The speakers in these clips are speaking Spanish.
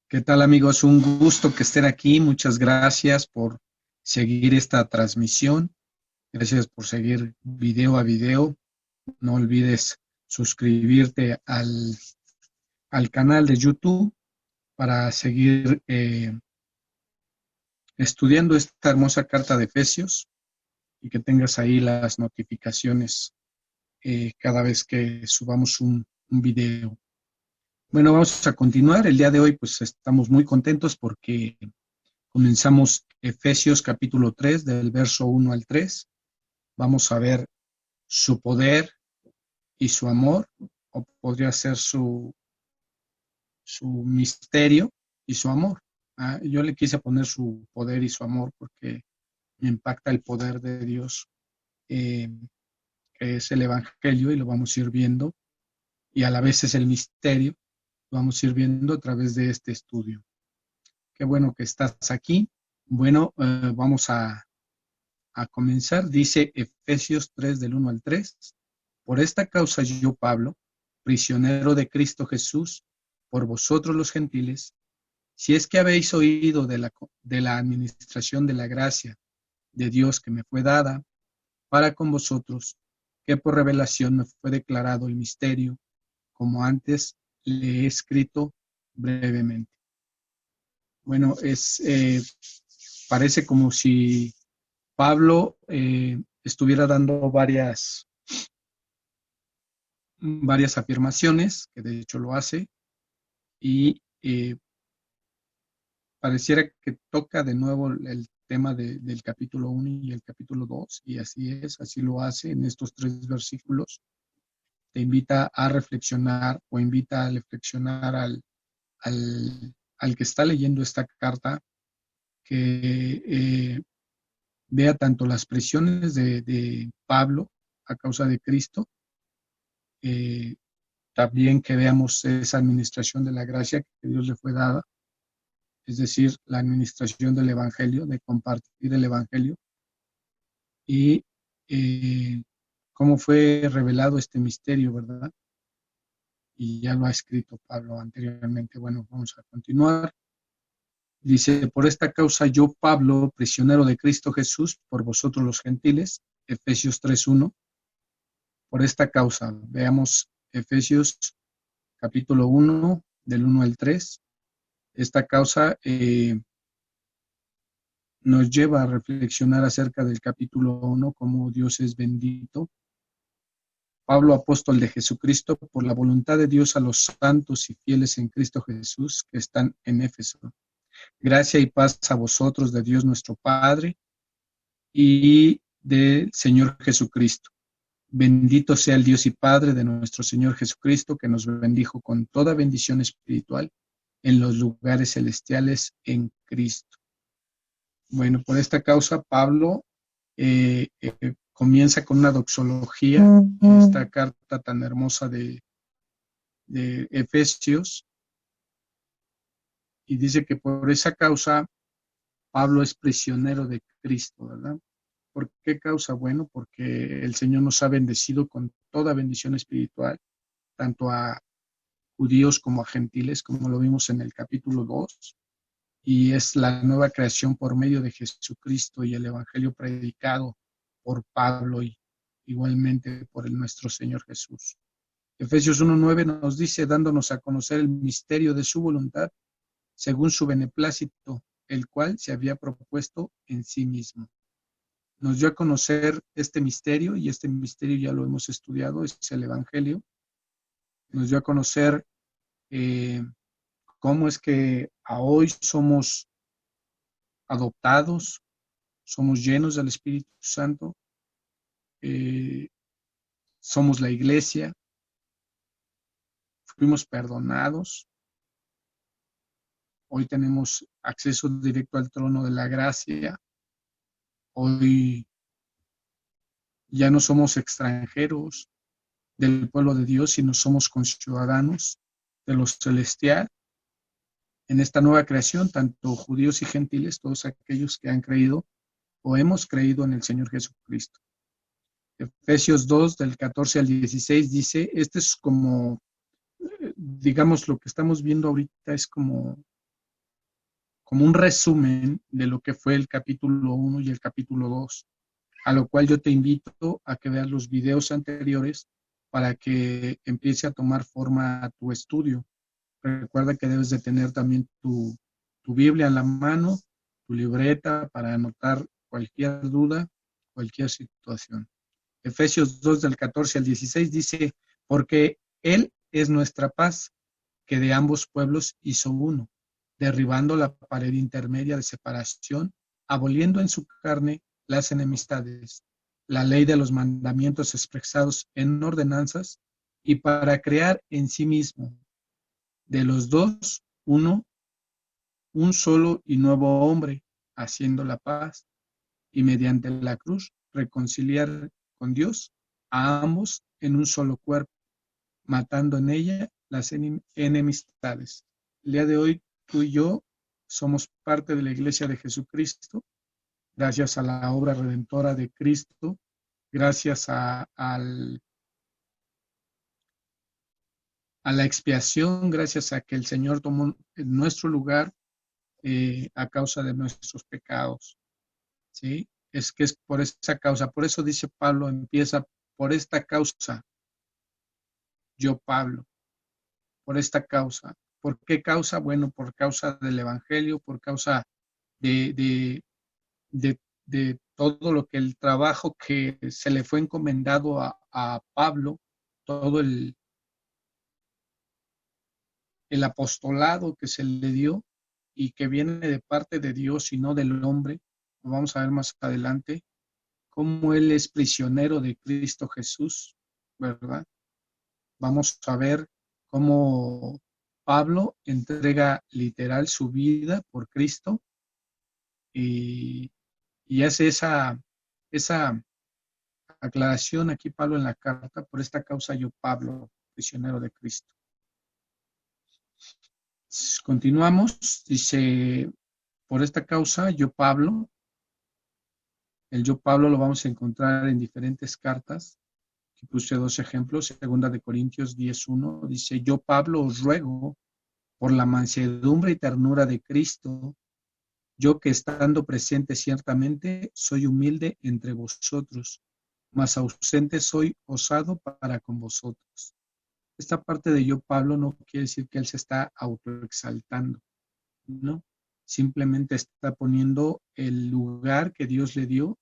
¿Qué tal, amigos? Un gusto que estén aquí. Muchas gracias por seguir esta transmisión. Gracias por seguir video a video. No olvides suscribirte al canal de YouTube para seguir estudiando esta hermosa carta de Efesios y que tengas ahí las notificaciones cada vez que subamos un video. Bueno, vamos a continuar. El día de hoy pues estamos muy contentos porque comenzamos Efesios capítulo 3 del verso 1 al 3. Vamos a ver su poder y su amor, o podría ser su misterio y su amor. Yo le quise poner su poder y su amor porque me impacta el poder de Dios, eh, que es el Evangelio, y lo vamos a ir viendo, y a la vez es el misterio, lo vamos a ir viendo a través de este estudio. Qué bueno que estás aquí. Bueno, vamos a comenzar. Dice Efesios 3 del 1 al 3. Por esta causa yo, Pablo, prisionero de Cristo Jesús, por vosotros los gentiles, si es que habéis oído de la administración de la gracia de Dios que me fue dada para con vosotros, que por revelación me fue declarado el misterio, como antes le he escrito brevemente. Bueno, parece como si Pablo estuviera dando varias afirmaciones, que de hecho lo hace, y pareciera que toca de nuevo el tema del capítulo 1 y el capítulo 2, y así es, así lo hace en estos 3 versículos. Te invita a reflexionar, o invita a reflexionar al que está leyendo esta carta, que vea tanto las presiones de Pablo a causa de Cristo, eh, también que veamos esa administración de la gracia que Dios le fue dada, es decir, la administración del Evangelio, de compartir el Evangelio, y cómo fue revelado este misterio, ¿verdad? Y ya lo ha escrito Pablo anteriormente. Bueno, vamos a continuar. Dice, por esta causa yo, Pablo, prisionero de Cristo Jesús, por vosotros los gentiles, Efesios 3:1. Por esta causa, veamos Efesios capítulo 1, del 1 al 3. Esta causa nos lleva a reflexionar acerca del capítulo 1, cómo Dios es bendito. Pablo, apóstol de Jesucristo, por la voluntad de Dios, a los santos y fieles en Cristo Jesús que están en Éfeso. Gracia y paz a vosotros de Dios nuestro Padre y del Señor Jesucristo. Bendito sea el Dios y Padre de nuestro Señor Jesucristo, que nos bendijo con toda bendición espiritual en los lugares celestiales en Cristo. Bueno, por esta causa Pablo comienza con una doxología, esta carta tan hermosa de Efesios, y dice que por esa causa Pablo es prisionero de Cristo, ¿verdad? ¿Por qué causa? Bueno, porque el Señor nos ha bendecido con toda bendición espiritual, tanto a judíos como a gentiles, como lo vimos en el capítulo 2, y es la nueva creación por medio de Jesucristo y el Evangelio predicado por Pablo y igualmente por nuestro Señor Jesús. Efesios 1:9 nos dice, dándonos a conocer el misterio de su voluntad, según su beneplácito, el cual se había propuesto en sí mismo. Nos dio a conocer este misterio, y este misterio ya lo hemos estudiado, es el Evangelio. Nos dio a conocer cómo es que a hoy somos adoptados, somos llenos del Espíritu Santo, somos la iglesia, fuimos perdonados, hoy tenemos acceso directo al trono de la gracia, hoy ya no somos extranjeros del pueblo de Dios, sino somos conciudadanos de lo celestial. En esta nueva creación, tanto judíos y gentiles, todos aquellos que han creído o hemos creído en el Señor Jesucristo. Efesios 2, del 14 al 16, dice, este es como, digamos, lo que estamos viendo ahorita es como como un resumen de lo que fue el capítulo 1 y el capítulo 2, a lo cual yo te invito a que veas los videos anteriores para que empiece a tomar forma tu estudio. Recuerda que debes de tener también tu Biblia en la mano, tu libreta para anotar cualquier duda, cualquier situación. Efesios 2 del 14 al 16 dice, porque Él es nuestra paz, que de ambos pueblos hizo uno, derribando la pared intermedia de separación, aboliendo en su carne las enemistades, la ley de los mandamientos expresados en ordenanzas, y para crear en sí mismo de los dos uno, un solo y nuevo hombre, haciendo la paz, y mediante la cruz reconciliar con Dios a ambos en un solo cuerpo, matando en ella las enemistades. El día de hoy tú y yo somos parte de la Iglesia de Jesucristo, gracias a la obra redentora de Cristo, gracias a la expiación, gracias a que el Señor tomó nuestro lugar a causa de nuestros pecados. ¿Sí? Es que es por esa causa, por eso dice Pablo, empieza por esta causa, yo Pablo, por esta causa. ¿Por qué causa? Bueno, por causa del Evangelio, por causa de, de, de todo lo que el trabajo que se le fue encomendado a Pablo, todo el apostolado que se le dio y que viene de parte de Dios y no del hombre. Lo vamos a ver más adelante, cómo él es prisionero de Cristo Jesús, ¿verdad? Vamos a ver cómo Pablo entrega literal su vida por Cristo y, y hace esa aclaración aquí Pablo en la carta, por esta causa yo Pablo, prisionero de Cristo. Continuamos, dice, por esta causa yo Pablo, el yo Pablo lo vamos a encontrar en diferentes cartas. Aquí puse dos ejemplos, segunda de Corintios 10:1, dice, yo Pablo os ruego por la mansedumbre y ternura de Cristo, yo que estando presente ciertamente soy humilde entre vosotros, mas ausente soy osado para con vosotros. Esta parte de yo Pablo no quiere decir que él se está autoexaltando, ¿no? Simplemente está poniendo el lugar que Dios le dio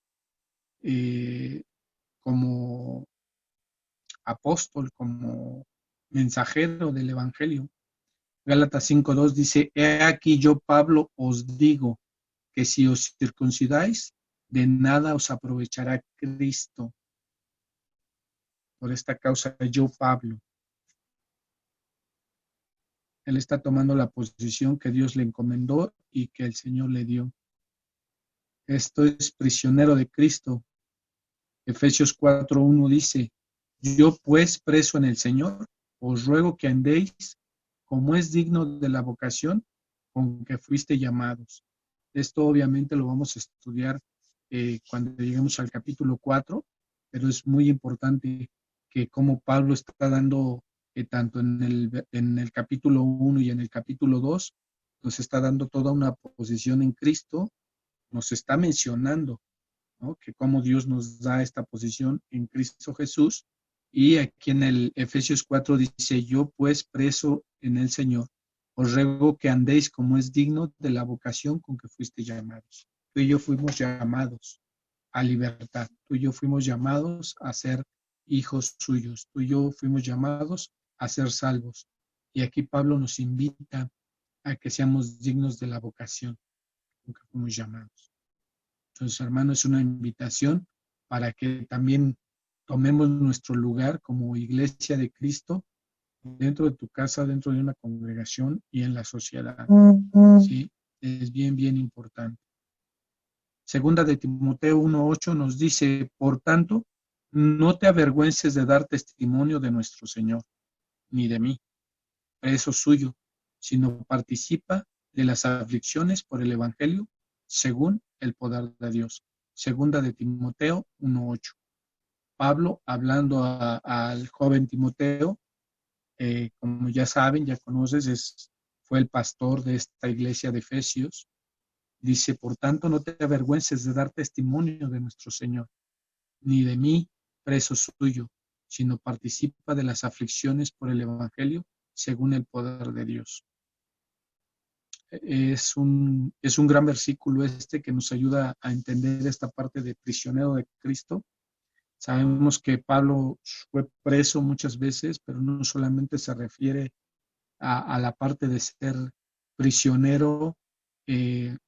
como apóstol, como mensajero del Evangelio. Gálatas 5:2 dice, he aquí yo Pablo os digo que si os circuncidáis, de nada os aprovechará Cristo. Por esta causa yo Pablo. Él está tomando la posición que Dios le encomendó y que el Señor le dio. Esto es prisionero de Cristo. Efesios 4:1 dice, yo pues preso en el Señor, os ruego que andéis como es digno de la vocación con que fuiste llamados. Esto obviamente lo vamos a estudiar cuando lleguemos al capítulo 4, pero es muy importante que como Pablo está dando, tanto en el capítulo 1 y en el capítulo 2, nos está dando toda una posición en Cristo, nos está mencionando, ¿no? Que cómo Dios nos da esta posición en Cristo Jesús. Y aquí en el Efesios 4 dice, yo pues preso en el Señor, os ruego que andéis como es digno de la vocación con que fuiste llamados. Tú y yo fuimos llamados a libertad, tú y yo fuimos llamados a ser hijos suyos, tú y yo fuimos llamados a ser salvos. Y aquí Pablo nos invita a que seamos dignos de la vocación con que fuimos llamados. Entonces, hermano, es una invitación para que también tomemos nuestro lugar como iglesia de Cristo dentro de tu casa, dentro de una congregación y en la sociedad. ¿Sí? Es bien, bien importante. Segunda de Timoteo 1:8 nos dice, por tanto, no te avergüences de dar testimonio de nuestro Señor, ni de mí, preso suyo, sino participa de las aflicciones por el Evangelio según el poder de Dios. Segunda de Timoteo 1:8. Pablo hablando al joven Timoteo, como ya saben, ya conoces, fue el pastor de esta iglesia de Efesios. Dice, por tanto, no te avergüences de dar testimonio de nuestro Señor, ni de mí, preso suyo, sino participa de las aflicciones por el Evangelio según el poder de Dios. Es un gran versículo este que nos ayuda a entender esta parte de prisionero de Cristo. Sabemos que Pablo fue preso muchas veces, pero no solamente se refiere a la parte de ser prisionero en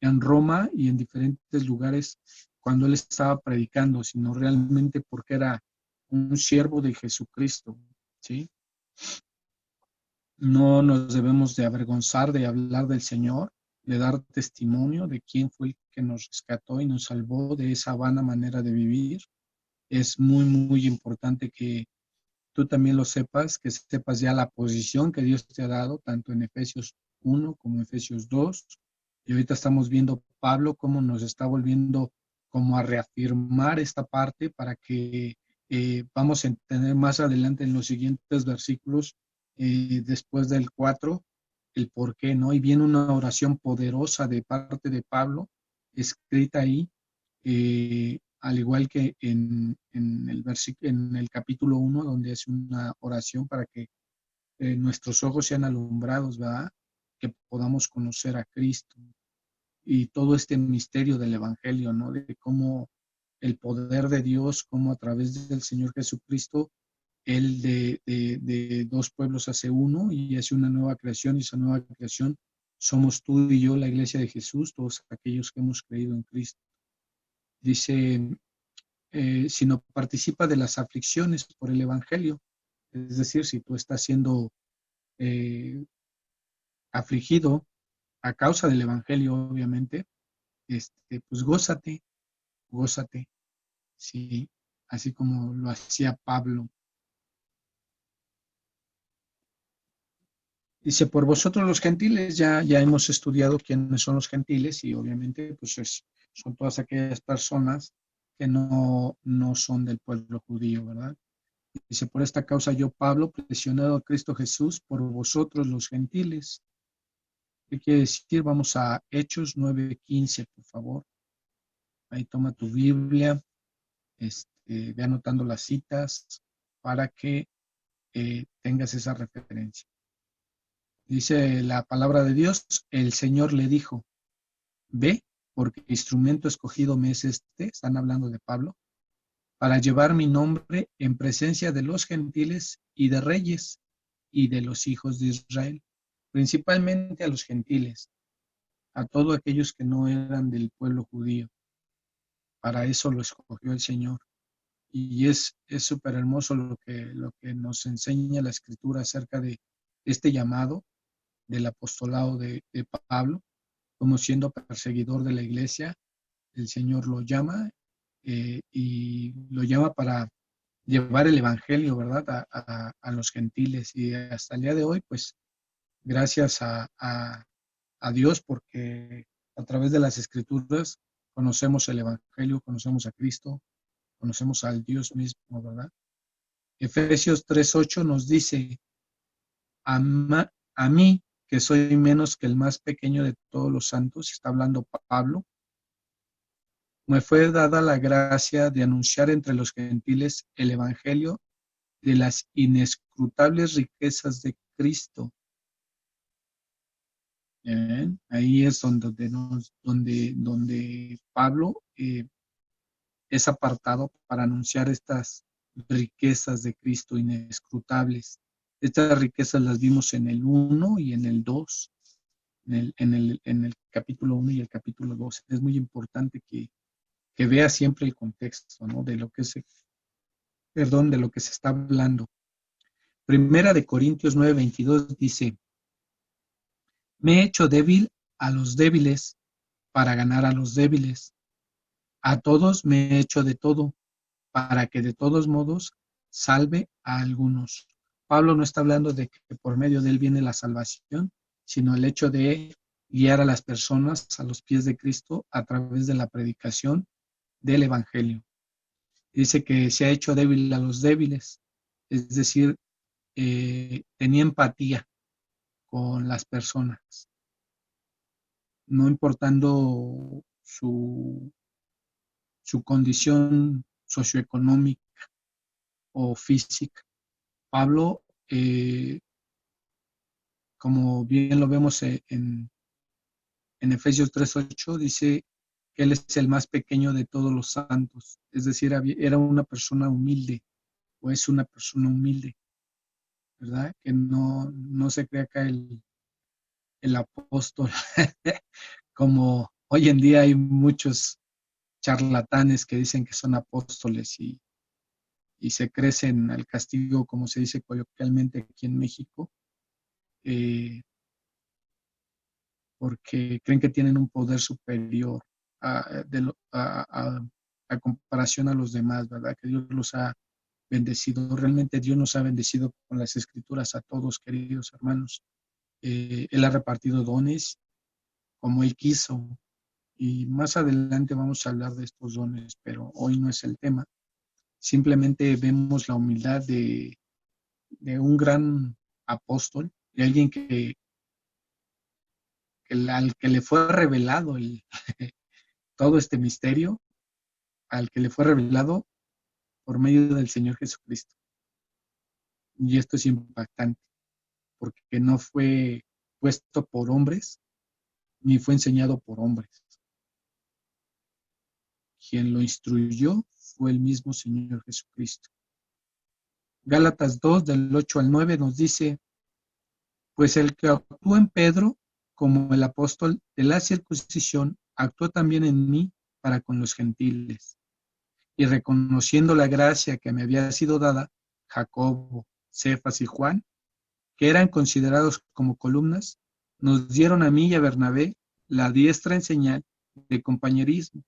Roma y en diferentes lugares cuando él estaba predicando, sino realmente porque era un siervo de Jesucristo, ¿sí? No nos debemos de avergonzar de hablar del Señor, de dar testimonio de quién fue el que nos rescató y nos salvó de esa vana manera de vivir. Es muy, muy importante que tú también lo sepas, que sepas ya la posición que Dios te ha dado, tanto en Efesios 1 como en Efesios 2. Y ahorita estamos viendo Pablo cómo nos está volviendo como a reafirmar esta parte para que vamos a entender más adelante en los siguientes versículos, después del 4, el por qué, ¿no? Y viene una oración poderosa de parte de Pablo, escrita ahí, al igual que en el capítulo 1, donde es una oración para que nuestros ojos sean alumbrados, ¿verdad? Que podamos conocer a Cristo y todo este misterio del Evangelio, ¿no? De cómo el poder de Dios, cómo a través del Señor Jesucristo, Él de dos pueblos hace uno y hace una nueva creación, y esa nueva creación somos tú y yo, la iglesia de Jesús, todos aquellos que hemos creído en Cristo. Dice, sino participa de las aflicciones por el Evangelio. Es decir, si tú estás siendo afligido a causa del Evangelio, obviamente, pues gózate, sí, así como lo hacía Pablo. Dice, por vosotros los gentiles, ya hemos estudiado quiénes son los gentiles y obviamente pues son todas aquellas personas que no son del pueblo judío, ¿verdad? Dice, por esta causa yo, Pablo, prisionero de Cristo Jesús, por vosotros los gentiles. ¿Qué quiere decir? Vamos a Hechos 9:15, por favor. Ahí toma tu Biblia, ve anotando las citas para que tengas esa referencia. Dice la palabra de Dios, el Señor le dijo, ve, porque instrumento escogido me es están hablando de Pablo, para llevar mi nombre en presencia de los gentiles y de reyes y de los hijos de Israel, principalmente a los gentiles, a todos aquellos que no eran del pueblo judío. Para eso lo escogió el Señor. Y es súper hermoso lo que nos enseña la Escritura acerca de este llamado del apostolado de Pablo, como siendo perseguidor de la iglesia. El Señor lo llama y lo llama para llevar el evangelio, ¿verdad? A los gentiles. Y hasta el día de hoy, pues, gracias a Dios, porque a través de las escrituras conocemos el evangelio, conocemos a Cristo, conocemos al Dios mismo, ¿verdad? Efesios 3:8 nos dice, a mí, que soy menos que el más pequeño de todos los santos, está hablando Pablo, me fue dada la gracia de anunciar entre los gentiles el evangelio de las inescrutables riquezas de Cristo. Ahí es donde Pablo es apartado para anunciar estas riquezas de Cristo inescrutables. Estas riquezas las vimos en el 1 y en el 2, en el capítulo 1 y el capítulo 2. Es muy importante que vea siempre el contexto, ¿no? De lo que se está hablando. Primera de Corintios 9:22 dice, me he hecho débil a los débiles para ganar a los débiles. A todos me he hecho de todo, para que de todos modos salve a algunos. Pablo no está hablando de que por medio de él viene la salvación, sino el hecho de guiar a las personas a los pies de Cristo a través de la predicación del Evangelio. Dice que se ha hecho débil a los débiles, es decir, tenía empatía con las personas, no importando su condición socioeconómica o física. Pablo, como bien lo vemos en Efesios 3:8, dice que él es el más pequeño de todos los santos, es decir, era una persona humilde, o es una persona humilde, ¿verdad? Que no se crea acá el apóstol, como hoy en día hay muchos charlatanes que dicen que son apóstoles y se crecen al castigo, como se dice coloquialmente aquí en México, eh, porque creen que tienen un poder superior a comparación a los demás, ¿verdad? Que Dios los ha bendecido. Realmente Dios nos ha bendecido con las escrituras a todos, queridos hermanos. Él ha repartido dones como Él quiso. Y más adelante vamos a hablar de estos dones, pero hoy no es el tema. Simplemente vemos la humildad de un gran apóstol, de alguien al que le fue revelado todo este misterio, al que le fue revelado por medio del Señor Jesucristo. Y esto es impactante, porque no fue puesto por hombres, ni fue enseñado por hombres. Quien lo instruyó fue el mismo Señor Jesucristo. Gálatas 2, del 8 al 9, nos dice, pues el que actuó en Pedro como el apóstol de la circuncisión, actuó también en mí para con los gentiles. Y reconociendo la gracia que me había sido dada, Jacobo, Cefas y Juan, que eran considerados como columnas, nos dieron a mí y a Bernabé la diestra en señal de compañerismo,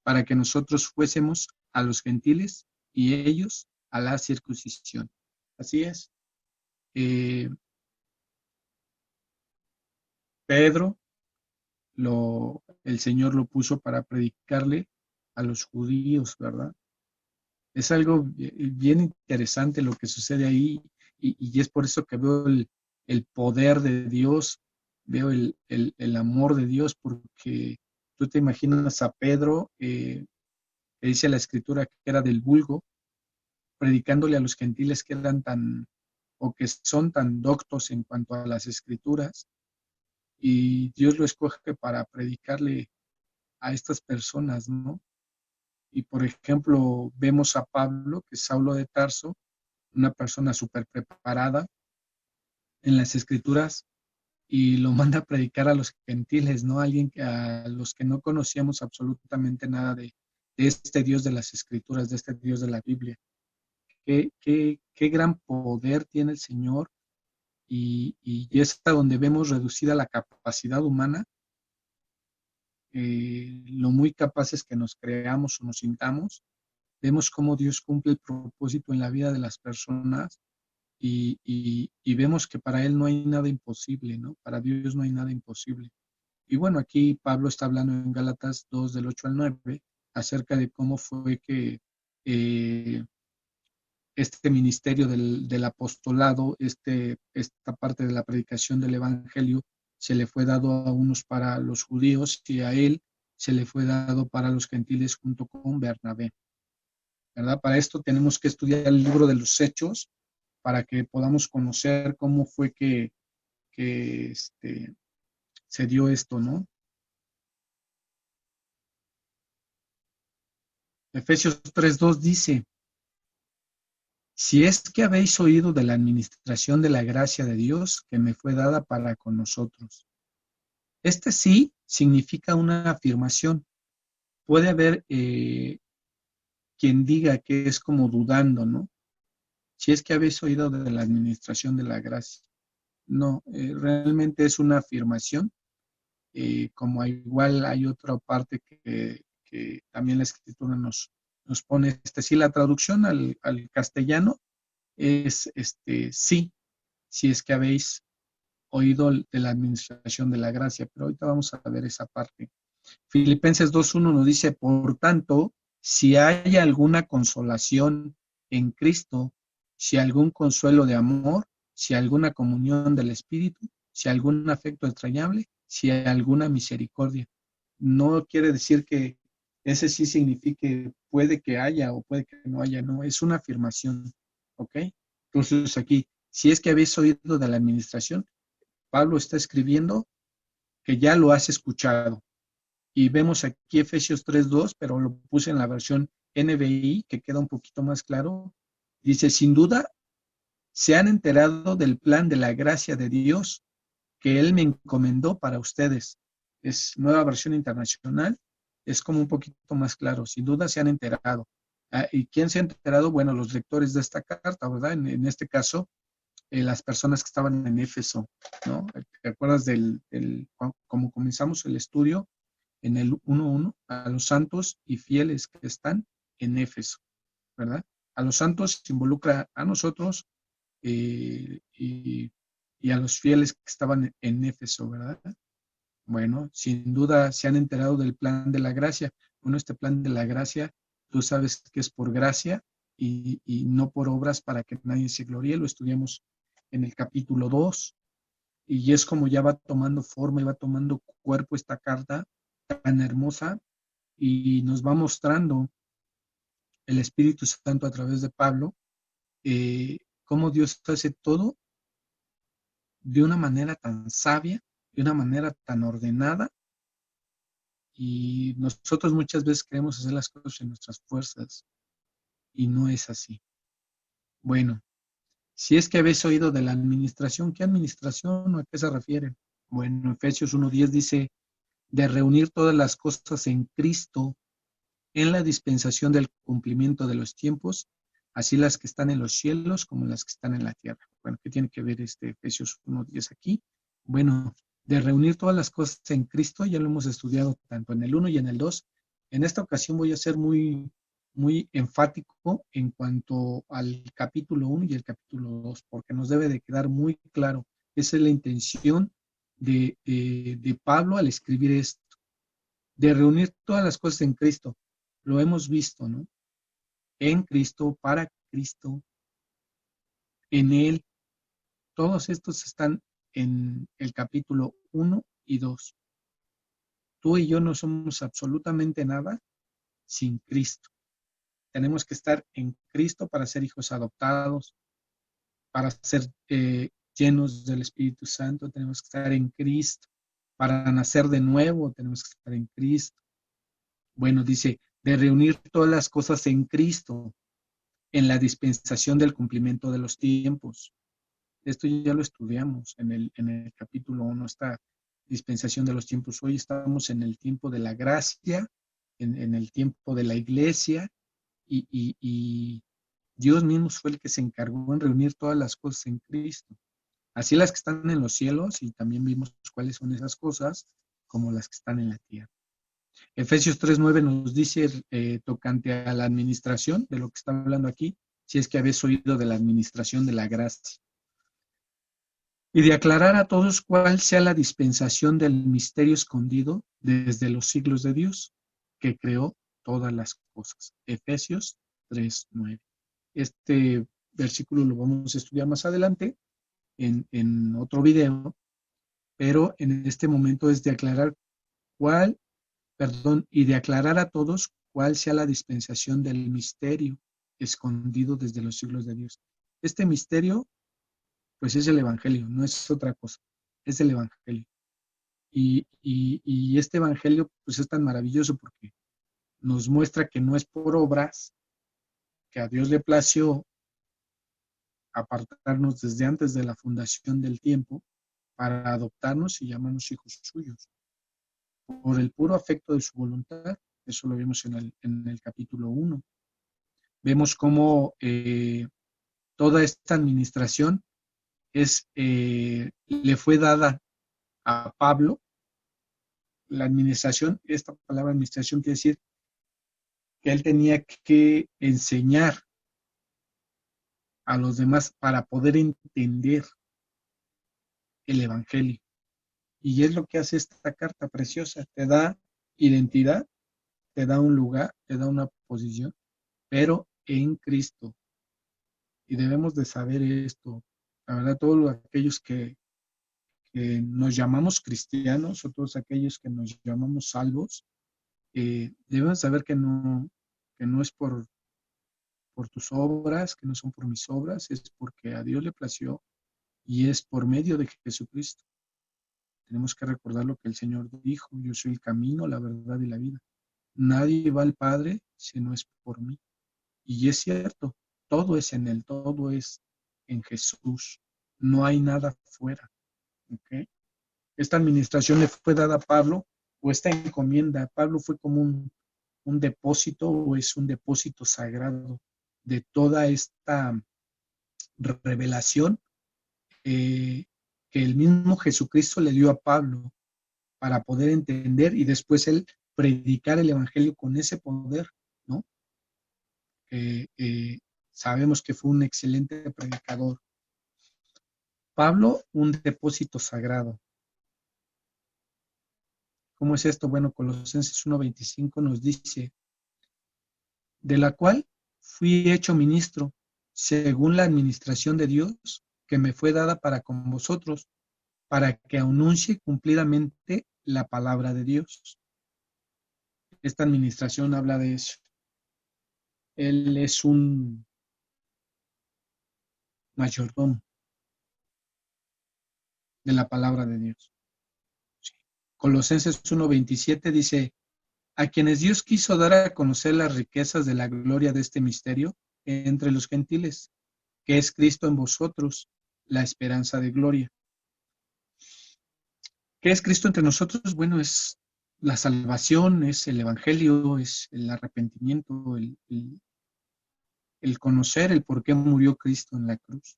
para que nosotros fuésemos a los gentiles y ellos a la circuncisión. Así es. Pedro, el Señor lo puso para predicarle a los judíos, ¿verdad? Es algo bien interesante lo que sucede ahí y es por eso que veo el poder de Dios, veo el amor de Dios, porque tú te imaginas a Pedro, que dice la escritura que era del vulgo, predicándole a los gentiles que eran o que son tan doctos en cuanto a las escrituras, y Dios lo escoge para predicarle a estas personas, ¿no? Y por ejemplo, vemos a Pablo, que es Saulo de Tarso, una persona súper preparada en las escrituras, y lo manda a predicar a los gentiles, ¿no? A los que no conocíamos absolutamente nada de este Dios de las escrituras, de este Dios de la Biblia. Qué gran poder tiene el Señor, y es hasta donde vemos reducida la capacidad humana, lo muy capaces que nos creamos o nos sintamos. Vemos cómo Dios cumple el propósito en la vida de las personas y vemos que para Él no hay nada imposible, ¿no? Para Dios no hay nada imposible. Y bueno, aquí Pablo está hablando en Gálatas 2, del 8 al 9, acerca de cómo fue que este ministerio del apostolado, esta parte de la predicación del Evangelio, se le fue dado a unos para los judíos y a él se le fue dado para los gentiles junto con Bernabé, ¿verdad? Para esto tenemos que estudiar el libro de los Hechos para que podamos conocer cómo fue que se dio esto, ¿no? Efesios 3:2 dice, si es que habéis oído de la administración de la gracia de Dios que me fue dada para con nosotros. Este sí significa una afirmación. Puede haber quien diga que es como dudando, ¿no? Si es que habéis oído de la administración de la gracia. No, realmente es una afirmación. Como igual hay otra parte que también la escritura nos pone, sí, la traducción al castellano es sí, si es que habéis oído de la administración de la gracia, pero ahorita vamos a ver esa parte. Filipenses 2:1 nos dice, por tanto, si hay alguna consolación en Cristo, si algún consuelo de amor, si alguna comunión del Espíritu, si algún afecto entrañable, si alguna misericordia. No quiere decir que ese sí signifique puede que haya o puede que no haya, no, es una afirmación, ¿ok? Entonces aquí, si es que habéis oído de la administración, Pablo está escribiendo que ya lo has escuchado. Y vemos aquí Efesios 3:2, pero lo puse en la versión NBI, que queda un poquito más claro. Dice, sin duda, se han enterado del plan de la gracia de Dios que Él me encomendó para ustedes. Es nueva versión internacional, es como un poquito más claro. Sin duda se han enterado. ¿Y quién se ha enterado? Bueno, los lectores de esta carta, ¿verdad? En este caso, las personas que estaban en Éfeso, ¿no? ¿Te acuerdas cómo comenzamos el estudio en el 1:1? A los santos y fieles que están en Éfeso, ¿verdad? A los santos se involucra a nosotros y a los fieles que estaban en Éfeso, ¿verdad? Bueno, sin duda se han enterado del plan de la gracia. Bueno, este plan de la gracia, tú sabes que es por gracia y no por obras para que nadie se gloríe. Lo estudiamos en el capítulo 2 y es como ya va tomando forma y va tomando cuerpo esta carta tan hermosa y nos va mostrando el Espíritu Santo a través de Pablo, cómo Dios hace todo de una manera tan sabia, de una manera tan ordenada, y nosotros muchas veces queremos hacer las cosas en nuestras fuerzas, y no es así. Bueno, si es que habéis oído de la administración, ¿qué administración o a qué se refiere? Bueno, Efesios 1:10 dice, de reunir todas las cosas en Cristo, en la dispensación del cumplimiento de los tiempos, así las que están en los cielos como las que están en la tierra. Bueno, ¿qué tiene que ver este Efesios 1:10 aquí? Bueno, de reunir todas las cosas en Cristo, ya lo hemos estudiado tanto en el 1 y en el 2. En esta ocasión voy a ser muy enfático en cuanto al capítulo 1 y el capítulo 2, porque nos debe de quedar muy claro. Esa es la intención de Pablo al escribir esto, de reunir todas las cosas en Cristo. Lo hemos visto, ¿no? En Cristo, para Cristo, en Él. Todos estos están en el capítulo 1 y 2. Tú y yo no somos absolutamente nada sin Cristo. Tenemos que estar en Cristo para ser hijos adoptados, para ser llenos del Espíritu Santo. Tenemos que estar en Cristo. Para nacer de nuevo, tenemos que estar en Cristo. Bueno, dice, de reunir todas las cosas en Cristo, en la dispensación del cumplimiento de los tiempos. Esto ya lo estudiamos en el capítulo 1, esta dispensación de los tiempos. Hoy estamos en el tiempo de la gracia, en el tiempo de la iglesia, y Dios mismo fue el que se encargó en reunir todas las cosas en Cristo. Así las que están en los cielos, y también vimos cuáles son esas cosas, como las que están en la tierra. Efesios 3:9 nos dice, tocante a la administración, de lo que está hablando aquí, si es que habéis oído de la administración de la gracia. Y de aclarar a todos cuál sea la dispensación del misterio escondido desde los siglos de Dios, que creó todas las cosas. Efesios 3:9. Este versículo lo vamos a estudiar más adelante en otro video, pero en este momento es de aclarar y de aclarar a todos cuál sea la dispensación del misterio escondido desde los siglos de Dios. Este misterio, pues es el Evangelio, no es otra cosa, es el Evangelio. Y este Evangelio, pues es tan maravilloso porque nos muestra que no es por obras, que a Dios le plació apartarnos desde antes de la fundación del tiempo para adoptarnos y llamarnos hijos suyos, por el puro afecto de su voluntad. Eso lo vimos en el capítulo 1. Vemos cómo toda esta administración le fue dada a Pablo. La administración, esta palabra administración quiere decir que él tenía que enseñar a los demás para poder entender el Evangelio. Y es lo que hace esta carta preciosa. Te da identidad, te da un lugar, te da una posición, pero en Cristo. Y debemos de saber esto. La verdad, todos aquellos que que nos llamamos cristianos o todos aquellos que nos llamamos salvos, debemos saber que no es por tus obras, que no son por mis obras, es porque a Dios le plació y es por medio de Jesucristo. Tenemos que recordar lo que el Señor dijo: yo soy el camino, la verdad y la vida. Nadie va al Padre si no es por mí. Y es cierto, todo es en Él, todo es en Jesús. No hay nada fuera. ¿Okay? Esta administración le fue dada a Pablo, o esta encomienda a Pablo fue como un depósito, o es un depósito sagrado de toda esta revelación que el mismo Jesucristo le dio a Pablo para poder entender y después él predicar el evangelio con ese poder, ¿no? Sabemos que fue un excelente predicador. Pablo, un depósito sagrado. ¿Cómo es esto? Bueno, Colosenses 1:25 nos dice: de la cual fui hecho ministro, según la administración de Dios, que me fue dada para con vosotros, para que anuncie cumplidamente la palabra de Dios. Esta administración habla de eso. Él es un mayordomo de la palabra de Dios. Colosenses 1:27 dice: a quienes Dios quiso dar a conocer las riquezas de la gloria de este misterio entre los gentiles, que es Cristo en vosotros, la esperanza de gloria. ¿Qué es Cristo entre nosotros? Bueno, es la salvación, es el evangelio, es el arrepentimiento, el conocer el por qué murió Cristo en la cruz.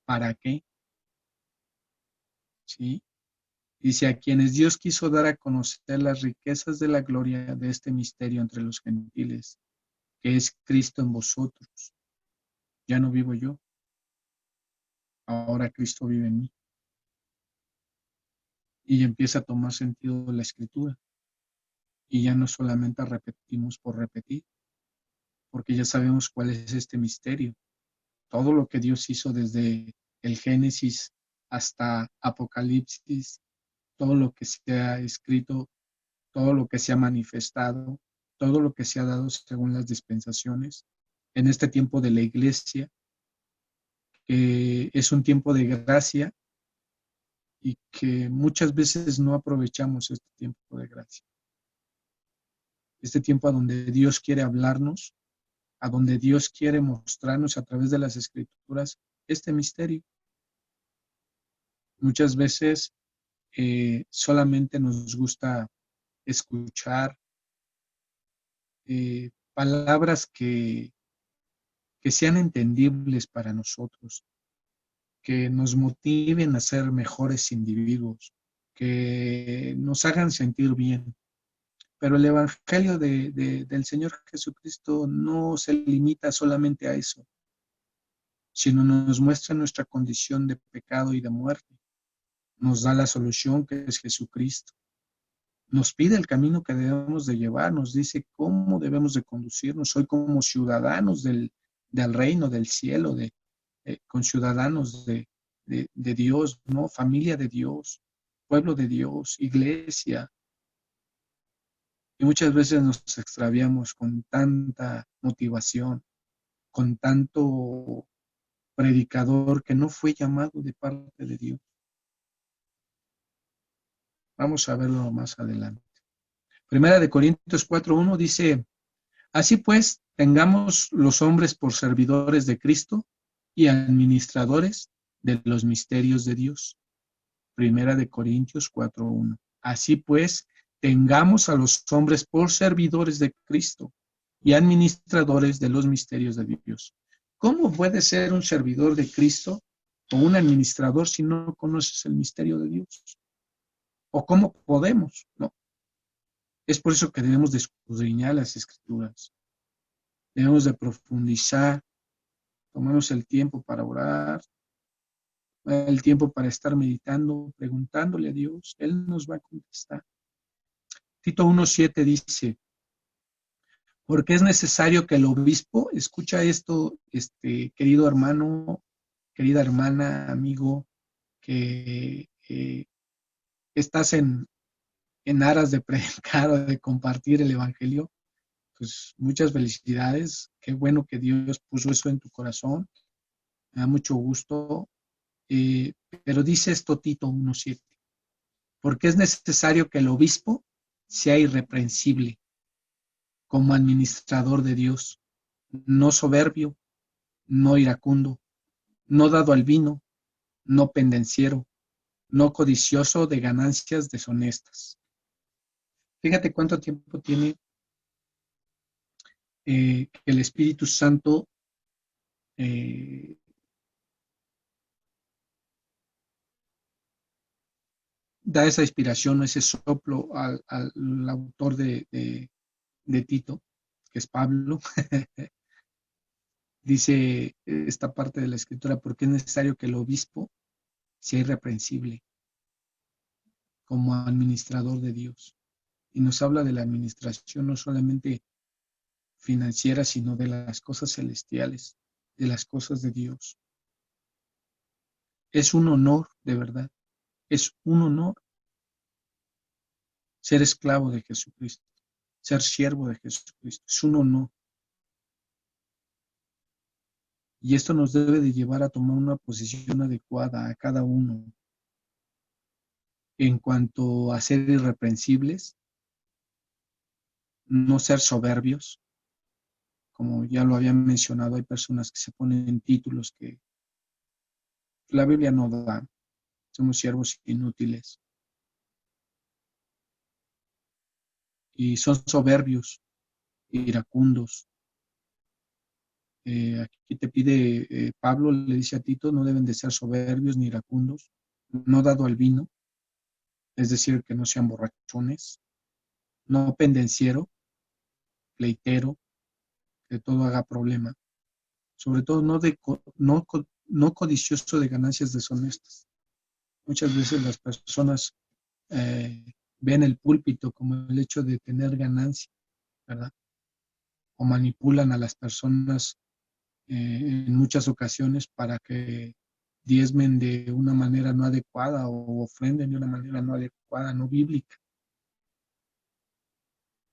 ¿Para qué? ¿Sí? Dice: a quienes Dios quiso dar a conocer las riquezas de la gloria de este misterio entre los gentiles, que es Cristo en vosotros. Ya no vivo yo, ahora Cristo vive en mí. Y empieza a tomar sentido la escritura. Y ya no solamente repetimos por repetir, porque ya sabemos cuál es este misterio. Todo lo que Dios hizo desde el Génesis hasta Apocalipsis, todo lo que se ha escrito, todo lo que se ha manifestado, todo lo que se ha dado según las dispensaciones, en este tiempo de la iglesia, que es un tiempo de gracia y que muchas veces no aprovechamos este tiempo de gracia. Este tiempo a donde Dios quiere hablarnos, a donde Dios quiere mostrarnos a través de las Escrituras este misterio. Muchas veces solamente nos gusta escuchar palabras que sean entendibles para nosotros, que nos motiven a ser mejores individuos, que nos hagan sentir bien. Pero el Evangelio del Señor Jesucristo no se limita solamente a eso, sino nos muestra nuestra condición de pecado y de muerte. Nos da la solución, que es Jesucristo. Nos pide el camino que debemos de llevar, nos dice cómo debemos de conducirnos hoy como ciudadanos del reino, del cielo, conciudadanos de Dios, ¿no? Familia de Dios, pueblo de Dios, iglesia. Y muchas veces nos extraviamos con tanta motivación, con tanto predicador que no fue llamado de parte de Dios. Vamos a verlo más adelante. Primera de Corintios 4:1 dice: así pues, tengamos los hombres por servidores de Cristo y administradores de los misterios de Dios. Primera de Corintios 4:1. Así pues, tengamos a los hombres por servidores de Cristo y administradores de los misterios de Dios. ¿Cómo puede ser un servidor de Cristo o un administrador si no conoces el misterio de Dios? ¿O cómo podemos? No. Es por eso que debemos de escudriñar las Escrituras. Debemos de profundizar, tomarnos el tiempo para orar, el tiempo para estar meditando, preguntándole a Dios. Él nos va a contestar. Tito 1:7 dice: porque es necesario que el obispo, escucha esto, querido hermano, querida hermana, amigo, que eh, estás en aras de predicar o de compartir el Evangelio, pues muchas felicidades. Qué bueno que Dios puso eso en tu corazón. Me da mucho gusto. Eh, pero dice esto Tito 1:7, porque es necesario que el obispo sea irreprensible como administrador de Dios, no soberbio, no iracundo, no dado al vino, no pendenciero, no codicioso de ganancias deshonestas. Fíjate cuánto tiempo tiene que el Espíritu Santo eh, da esa inspiración, ese soplo al autor de Tito, que es Pablo. Dice esta parte de la escritura, porque es necesario que el obispo sea irreprensible como administrador de Dios. Y nos habla de la administración no solamente financiera, sino de las cosas celestiales, de las cosas de Dios. Es un honor, de verdad, es un honor ser esclavo de Jesucristo, ser siervo de Jesucristo, es un honor. Y esto nos debe de llevar a tomar una posición adecuada a cada uno en cuanto a ser irreprensibles, no ser soberbios. Como ya lo había mencionado, hay personas que se ponen títulos que la Biblia no da. Somos siervos inútiles. Y son soberbios, iracundos. Aquí te pide, Pablo le dice a Tito, no deben de ser soberbios ni iracundos, no dado al vino, es decir, que no sean borrachones, no pendenciero, pleitero, que todo haga problema. Sobre todo no codicioso de ganancias deshonestas. Muchas veces las personas eh, ven el púlpito como el hecho de tener ganancia, ¿verdad? O manipulan a las personas en muchas ocasiones para que diezmen de una manera no adecuada o ofrenden de una manera no adecuada, no bíblica.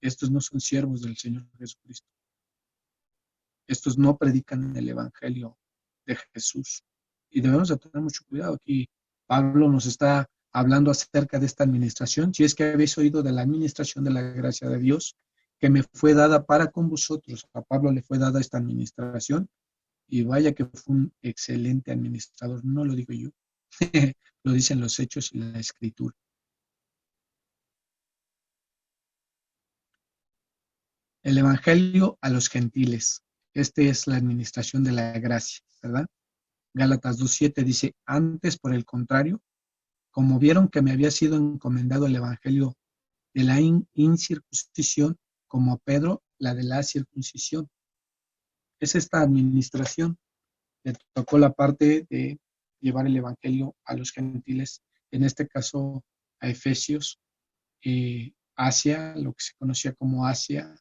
Estos no son siervos del Señor Jesucristo. Estos no predican el Evangelio de Jesús. Y debemos de tener mucho cuidado. Aquí Pablo nos está hablando acerca de esta administración. Si es que habéis oído de la administración de la gracia de Dios, que me fue dada para con vosotros. A Pablo le fue dada esta administración y vaya que fue un excelente administrador. No lo digo yo, lo dicen los hechos y la escritura. El Evangelio a los gentiles. Esta es la administración de la gracia, ¿verdad? Gálatas 2:7 dice, antes por el contrario, como vieron que me había sido encomendado el Evangelio de la incircuncisión, como a Pedro la de la circuncisión. Es esta administración. Le tocó la parte de llevar el Evangelio a los gentiles, en este caso a Efesios, Asia, lo que se conocía como Asia,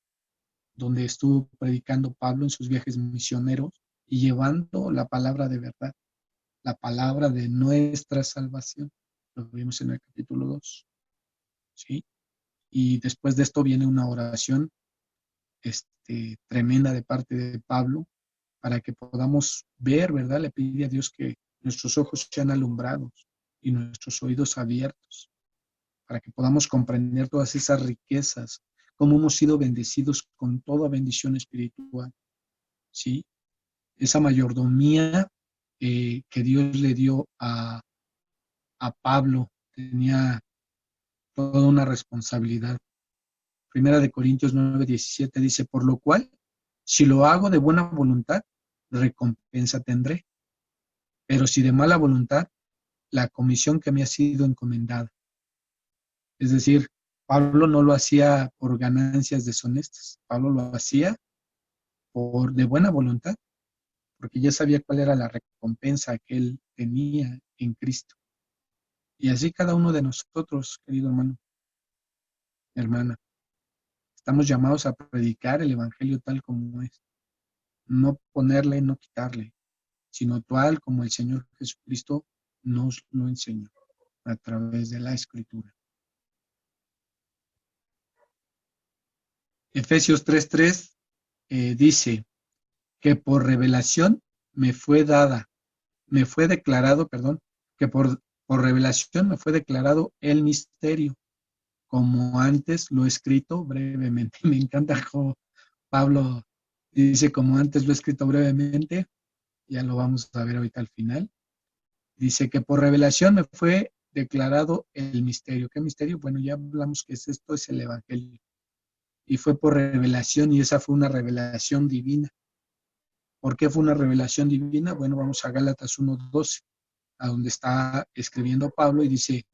donde estuvo predicando Pablo en sus viajes misioneros y llevando la palabra de verdad, la palabra de nuestra salvación. Lo vimos en el capítulo 2, ¿sí? Y después de esto viene una oración tremenda de parte de Pablo para que podamos ver, ¿verdad? Le pide a Dios que nuestros ojos sean alumbrados y nuestros oídos abiertos, para que podamos comprender todas esas riquezas, cómo hemos sido bendecidos con toda bendición espiritual, ¿sí? Esa mayordomía que Dios le dio a Pablo, tenía toda una responsabilidad. Primera de Corintios 9:17 dice, por lo cual, si lo hago de buena voluntad, recompensa tendré. Pero si de mala voluntad, la comisión que me ha sido encomendada. Es decir, Pablo no lo hacía por ganancias deshonestas, Pablo lo hacía de buena voluntad, porque ya sabía cuál era la recompensa que él tenía en Cristo. Y así cada uno de nosotros, querido hermano, hermana, estamos llamados a predicar el Evangelio tal como es, no ponerle, no quitarle, sino tal como el Señor Jesucristo nos lo enseñó. a través de la Escritura. Efesios 3:3 dice que por revelación me fue declarado, perdón, que por revelación me fue declarado el misterio, como antes lo he escrito brevemente. Me encanta cómo Pablo dice, como antes lo he escrito brevemente, ya lo vamos a ver ahorita al final. Dice que por revelación me fue declarado el misterio. ¿Qué misterio? Bueno, ya hablamos que esto es el Evangelio. Y fue por revelación, y esa fue una revelación divina. ¿Por qué fue una revelación divina? Bueno, vamos a Gálatas 1:12, a donde está escribiendo Pablo y dice,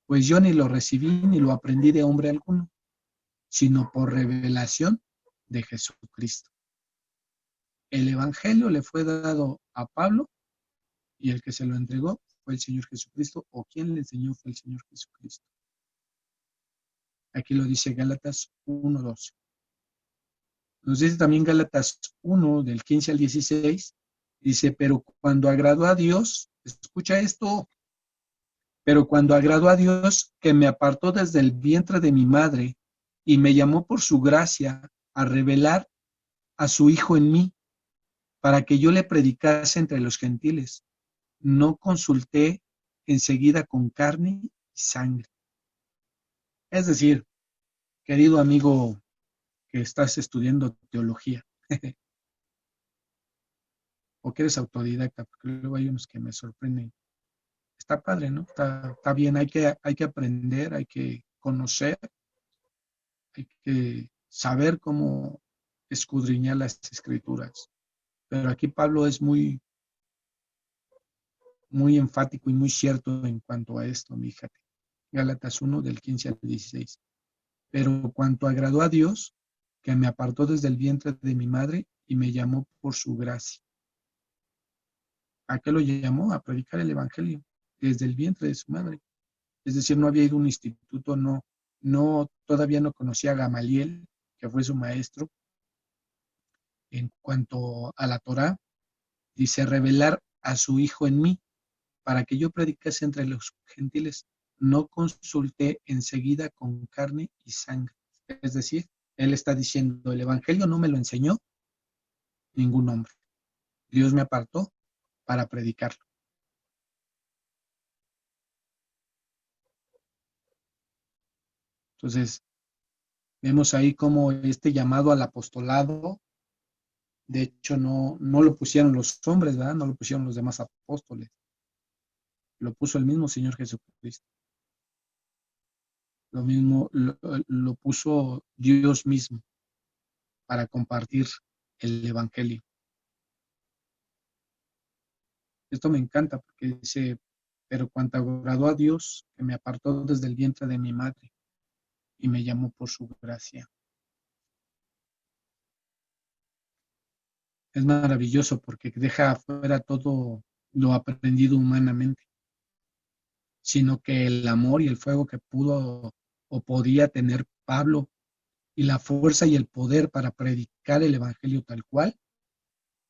pues yo ni lo recibí ni lo aprendí de hombre alguno, sino por revelación de Jesucristo. El Evangelio le fue dado a Pablo y el que se lo entregó fue el Señor Jesucristo, o quien le enseñó fue el Señor Jesucristo. Aquí lo dice Gálatas 1:12. Nos dice también Gálatas 1, del 15 al 16, dice, pero cuando agradó a Dios, escucha esto, pero cuando agradó a Dios, que me apartó desde el vientre de mi madre y me llamó por su gracia a revelar a su Hijo en mí, para que yo le predicase entre los gentiles, no consulté enseguida con carne y sangre. Es decir, querido amigo que estás estudiando teología, o que eres autodidacta, porque luego hay unos que me sorprenden. Está padre, ¿no? Está bien, hay que aprender, hay que conocer, hay que saber cómo escudriñar las escrituras. Pero aquí Pablo es muy, muy enfático y muy cierto en cuanto a esto, fíjate. Gálatas 1, del 15 al 16. Pero cuanto agradó a Dios, que me apartó desde el vientre de mi madre y me llamó por su gracia. ¿A qué lo llamó? A predicar el Evangelio desde el vientre de su madre. Es decir, no había ido a un instituto, todavía no conocía a Gamaliel, que fue su maestro. En cuanto a la Torá, dice, revelar a su Hijo en mí, para que yo predicase entre los gentiles. No consulté enseguida con carne y sangre. Es decir, él está diciendo, el Evangelio no me lo enseñó ningún hombre. Dios me apartó para predicarlo. Entonces, vemos ahí cómo este llamado al apostolado, de hecho, no lo pusieron los hombres, ¿verdad? No lo pusieron los demás apóstoles. Lo puso el mismo Señor Jesucristo. Lo mismo lo puso Dios mismo para compartir el Evangelio. Esto me encanta porque dice, pero cuanto agradó a Dios, que me apartó desde el vientre de mi madre y me llamó por su gracia. Es maravilloso porque deja afuera todo lo aprendido humanamente, sino que el amor y el fuego que pudo o podía tener Pablo y la fuerza y el poder para predicar el Evangelio tal cual,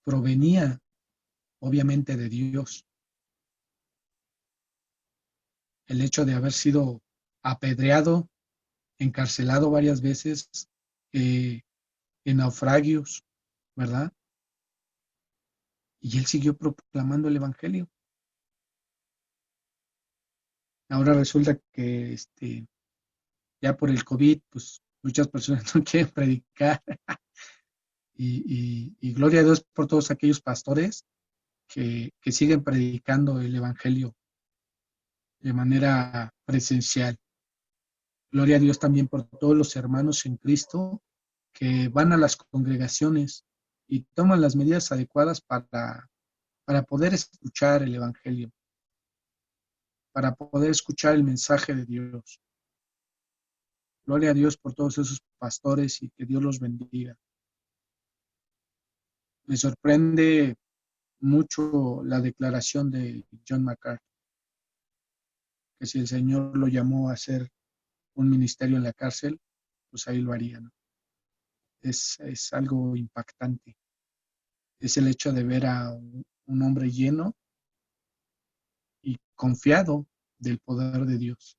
provenía obviamente de Dios. El hecho de haber sido apedreado, encarcelado varias veces, eh, en naufragios, ¿verdad? Y él siguió proclamando el Evangelio. Ahora resulta que ya por el COVID, pues muchas personas no quieren predicar. Y gloria a Dios por todos aquellos pastores que siguen predicando el Evangelio de manera presencial. Gloria a Dios también por todos los hermanos en Cristo que van a las congregaciones y toman las medidas adecuadas para poder escuchar el Evangelio, para poder escuchar el mensaje de Dios. Gloria a Dios por todos esos pastores y que Dios los bendiga. Me sorprende mucho la declaración de John MacArthur, que si el Señor lo llamó a hacer un ministerio en la cárcel, pues ahí lo haría, ¿no? Es algo impactante. Es el hecho de ver a un hombre lleno y confiado del poder de Dios.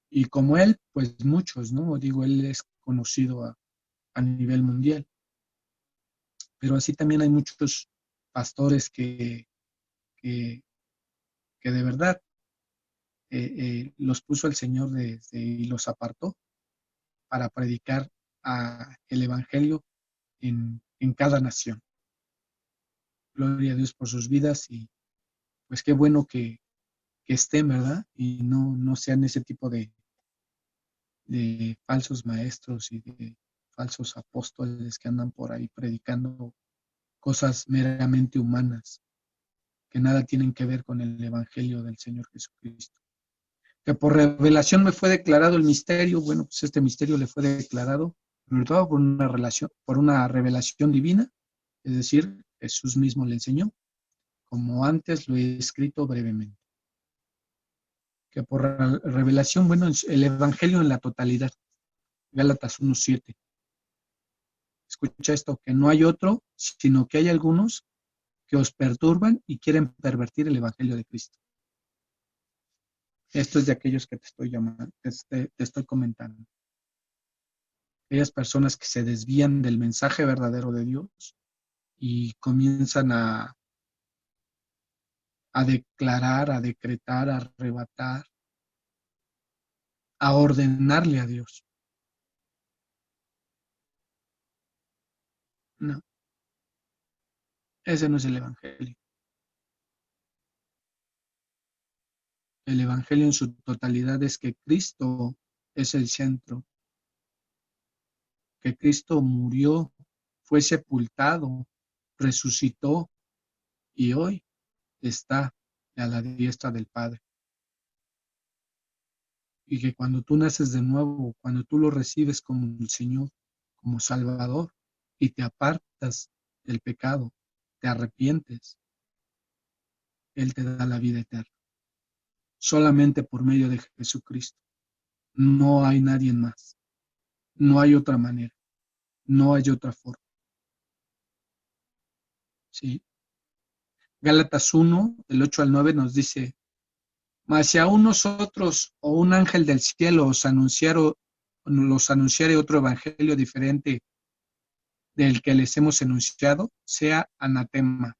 Y como él, pues muchos, ¿no? Digo, él es conocido a nivel mundial. Pero así también hay muchos pastores que, que de verdad los puso el Señor y los apartó para predicar el Evangelio en cada nación. Gloria a Dios por sus vidas y pues qué bueno que estén, ¿verdad? Y no sean ese tipo de falsos maestros y de falsos apóstoles que andan por ahí predicando cosas meramente humanas, que nada tienen que ver con el Evangelio del Señor Jesucristo. Que por revelación me fue declarado el misterio, bueno, pues este misterio le fue declarado, sobre todo por una revelación divina, es decir, Jesús mismo le enseñó, como antes lo he escrito brevemente. Que por revelación, bueno, el Evangelio en la totalidad, Gálatas 1:7. Escucha esto, que no hay otro, sino que hay algunos que os perturban y quieren pervertir el Evangelio de Cristo. Esto es de aquellos que te estoy llamando, te estoy comentando. Aquellas personas que se desvían del mensaje verdadero de Dios y comienzan a declarar, a decretar, a arrebatar, a ordenarle a Dios. No, ese no es el Evangelio. El Evangelio en su totalidad es que Cristo es el centro, que Cristo murió, fue sepultado, resucitó y hoy está a la diestra del Padre. Y que cuando tú naces de nuevo, cuando tú lo recibes como el Señor, como Salvador, y te apartas del pecado, te arrepientes, Él te da la vida eterna. Solamente por medio de Jesucristo. No hay nadie más. No hay otra manera. No hay otra forma. ¿Sí? Gálatas 1, del 8 al 9 nos dice, mas si aún nosotros o un ángel del cielo los anunciare otro evangelio diferente del que les hemos enunciado, sea anatema.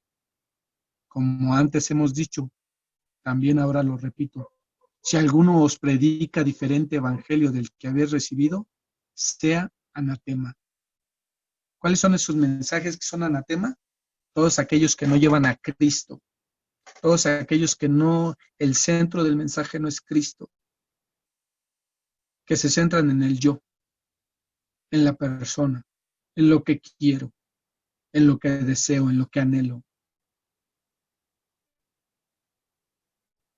Como antes hemos dicho, también ahora lo repito, si alguno os predica diferente evangelio del que habéis recibido, sea anatema. ¿Cuáles son esos mensajes que son anatema? Todos aquellos que no llevan a Cristo, todos aquellos que no, el centro del mensaje no es Cristo, que se centran en el yo, en la persona, en lo que quiero, en lo que deseo, en lo que anhelo.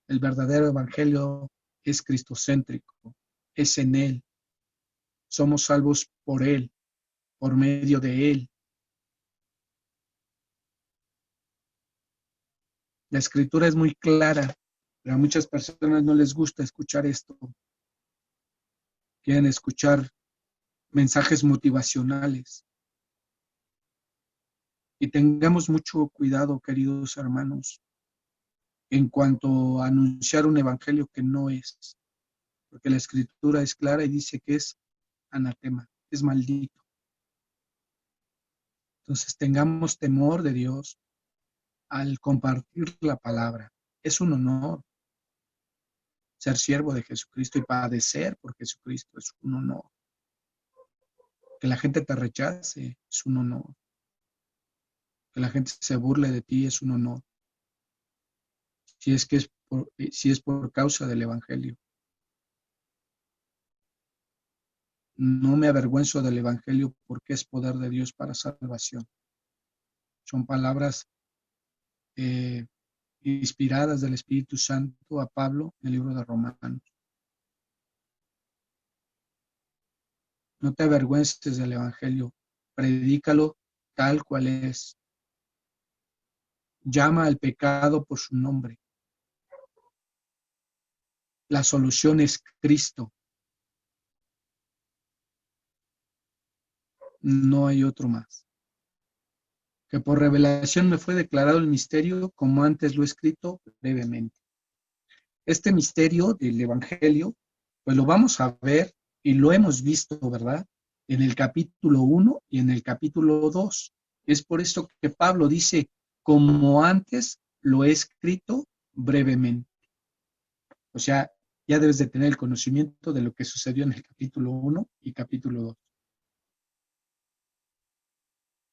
El verdadero evangelio es cristocéntrico, es en Él. Somos salvos por Él, por medio de Él. La escritura es muy clara, pero a muchas personas no les gusta escuchar esto. Quieren escuchar mensajes motivacionales. Y tengamos mucho cuidado, queridos hermanos, en cuanto a anunciar un evangelio que no es, porque la escritura es clara y dice que es anatema, es maldito. Entonces tengamos temor de Dios al compartir la palabra. Es un honor ser siervo de Jesucristo y padecer por Jesucristo, es un honor. Que la gente te rechace es un honor. Que la gente se burle de ti es un honor. Si es por causa del evangelio. No me avergüenzo del evangelio porque es poder de Dios para salvación. Son palabras inspiradas del Espíritu Santo a Pablo en el libro de Romanos. No te avergüences del evangelio, predícalo tal cual es. Llama al pecado por su nombre. La solución es Cristo. No hay otro más. Que por revelación me fue declarado el misterio, como antes lo he escrito brevemente. este misterio del Evangelio, pues lo vamos a ver y lo hemos visto, ¿verdad? En el capítulo 1 y en el capítulo 2. Es por esto que Pablo dice, como antes lo he escrito brevemente. O sea, ya debes de tener el conocimiento de lo que sucedió en el capítulo 1 y capítulo 2.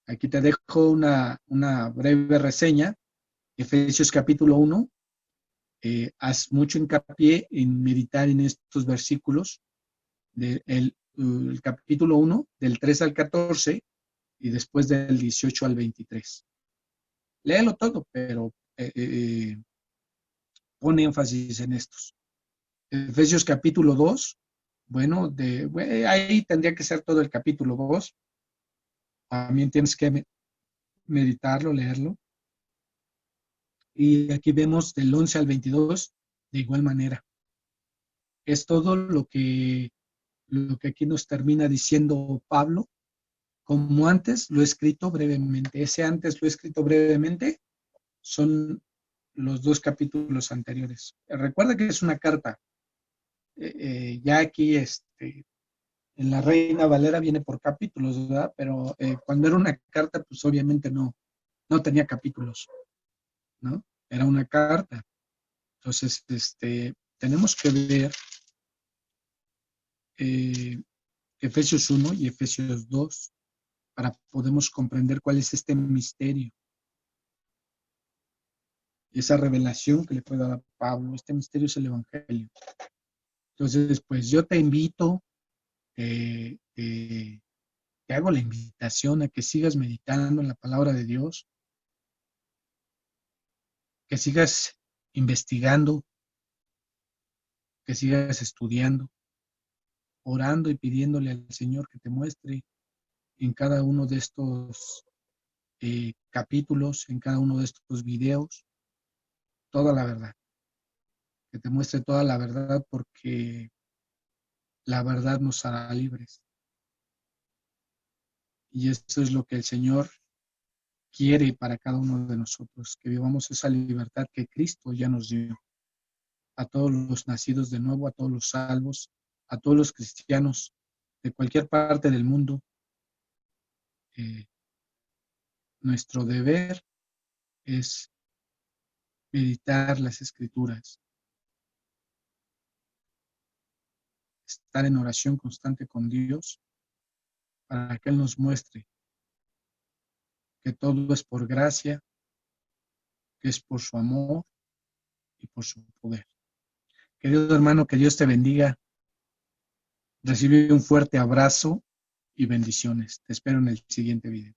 Aquí te dejo una breve reseña. Efesios capítulo 1. Haz mucho hincapié en meditar en estos versículos del capítulo 1, del 3 al 14 y después del 18 al 23. Léelo todo, pero pone énfasis en estos. Efesios capítulo 2, bueno, ahí tendría que ser todo el capítulo 2. También tienes que meditarlo, leerlo. Y aquí vemos del 11 al 22 de igual manera. Es todo lo que aquí nos termina diciendo Pablo. Como antes lo he escrito brevemente. Ese antes lo he escrito brevemente son los dos capítulos anteriores. Recuerda que es una carta. Ya aquí en la Reina Valera viene por capítulos, ¿verdad? Pero cuando era una carta, pues obviamente no tenía capítulos, ¿no? Era una carta. Entonces, tenemos que ver Efesios 1 y Efesios 2 para podemos comprender cuál es este misterio. Y esa revelación que le puede dar a Pablo. Este misterio es el Evangelio. Entonces, pues yo te invito, te hago la invitación a que sigas meditando en la palabra de Dios, que sigas investigando, que sigas estudiando, orando y pidiéndole al Señor que te muestre en cada uno de estos capítulos, en cada uno de estos videos, toda la verdad. Que te muestre toda la verdad porque la verdad nos hará libres. Y eso es lo que el Señor quiere para cada uno de nosotros, que vivamos esa libertad que Cristo ya nos dio. A todos los nacidos de nuevo, a todos los salvos, a todos los cristianos de cualquier parte del mundo. Nuestro deber es meditar las Escrituras, estar en oración constante con Dios para que Él nos muestre que todo es por gracia, que es por su amor y por su poder. Querido hermano, que Dios te bendiga. Recibe un fuerte abrazo y bendiciones. Te espero en el siguiente video.